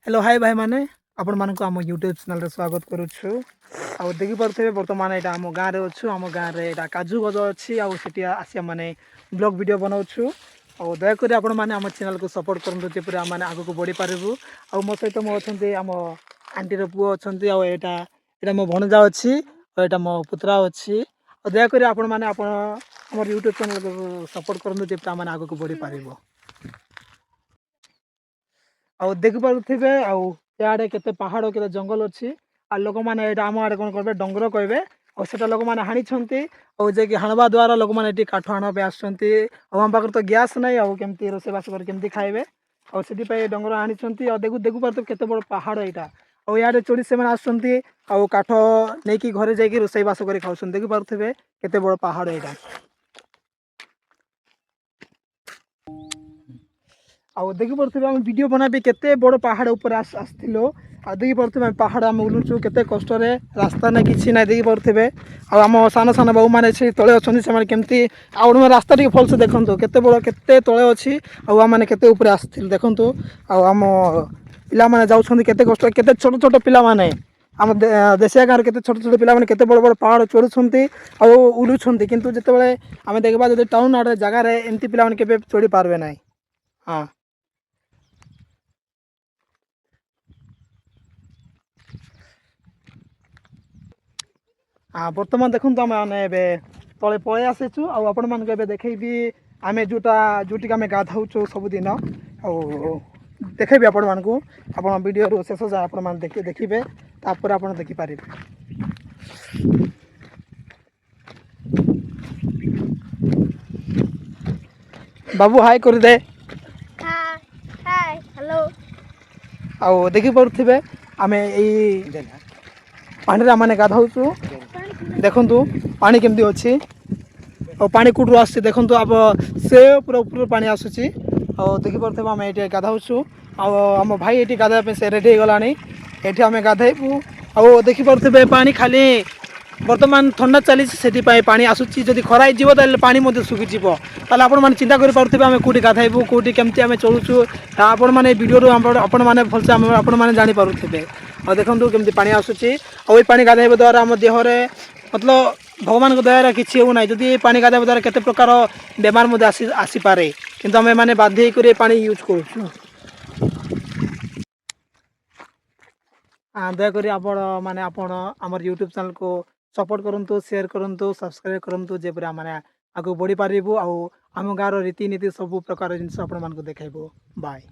Hello hi भाई माने आपण मानक आम यूट्यूब चैनल रे स्वागत करुछु आ देखि परथे वर्तमान एटा आम गाँ रे अछु आम गाँ रे एटा काजू गज अछि आ सेठी आसिया माने ब्लॉग वीडियो बनाउछु आ दया करी आपण माने आम चैनल को सपोर्ट करंतु जेपरि आम माने आगु को बढ़ी पारिबु आ मो सहित मो अछंती आम आंटी रो पुओ अछंती आ एटा एटा मो भणजा अछि आ एटा मो पुत्रा अछि आ दया करी आपण माने आपण हमर यूट्यूब चैनल को सपोर्ट करंतु जेपरि आम माने आगु को बढ़ी पारिबु आ देखि पारुथिबे आड़े केते पहाड़ केते जंगल अछि आ लोक माने एटा आम आड़े कोन करबे डंगर कहबे और सेटा लोक माने हानि छंती और जे कि हाणवा द्वारा लोक माने एटी काठ हाणवा पे आछंती और हम पाकर तो गैस नै आ केमती रोसे बास कर केमती खाइबे और सेठी पे डंगर हानि छंती और देखु पारतो केते बड़ पहाड़ एटा और याडे चोरी से माने आछंती और काठ नै कि घरे जाई कि रोसे बास कर खाउछन देखि पारुथिबे केते बड़ पहाड़ एटा आ देखि पारुथिबे हम वीडियो बनाबी केते बड़ पहाड़ ऊपर आस्थिलो आ देखि पारुथिबे पहाड़ हम उलुचु केते कष्ट रे रास्ता नै किछि नै देखि पारुथिबे आ हम साना साना बाबू माने छै तळे अछन से माने केमती आ ओडमे रास्ता टिके फल से देखंतो केते बड़ केते तळे अछि आ हम माने केते ऊपर आस्थिल देखंतो आ हम पिला माने जाउछन केते कष्ट केते छोट छोट पिला माने आम देशिया गाँव केते छोट छोट पिला माने केते बड़ बड़ पहाड़ चढ़ुछंती आ उलुछंती किंतु जेतेबेले आमे देखबा जदि टाउन आड़े जगह रे एमती पिला माने केबे चढ़ी पारबे नै हां बर्तमान देखु आम तले पलि आसीचु आपण मान देखी आम जोटी आम गाधौचु सबुदिन देखेबी आपण मानक आप वीडियो शेष जाए आपण देखिए तापर आप देखिपारे बाबू हाय कर दे हाय हेलो आ देखि पारुथिबे आमे एई पानी रे माने गाधौचु देखंतु पानी केमती अछि और पानी कुटरू आसी देखंतु आप से पूरा ऊपर पानी आसुची और देखि पारुथिबे आमे एठी गाधौचु आ हम भाई एठी गाधा पे से रेडी गलानी एठी आमे गाधैबु आ देखि पारुथिबे पानी खाली वर्तमान ठंडा चली से पानी आसुची जदि खराई जीव ताले पानी मध्य सुखी जीव ताले आपण माने चिंता करि पारुथिबे आमे कोठी गाधैबु कोठी केमती आमे चलुचु आपण माने वीडियो रो आपण माने भलसे आपण माने जानि पारुथिबे और देखंतु केमती पानी आसुची और पानी गाधैबा द्वारा हम देह रे मतलब भगवान को दया किसी हो ना जदि पानी गाधैबा द्वारा केते प्रकार बेमार मध्य आसी पारे किंतु आमे माने बाध्य करी पानी यूज करूछु दयाकोरी आपण माने आपण आमर यूट्यूब चैनल को सपोर्ट करंतु शेयर करंतु सब्सक्राइब करंतु जेपरि माने आगु बढ़ी पारिबु आ आम गाँव रीतिनीति सब प्रकार जिनस आपण मान को देखाइबो बाय।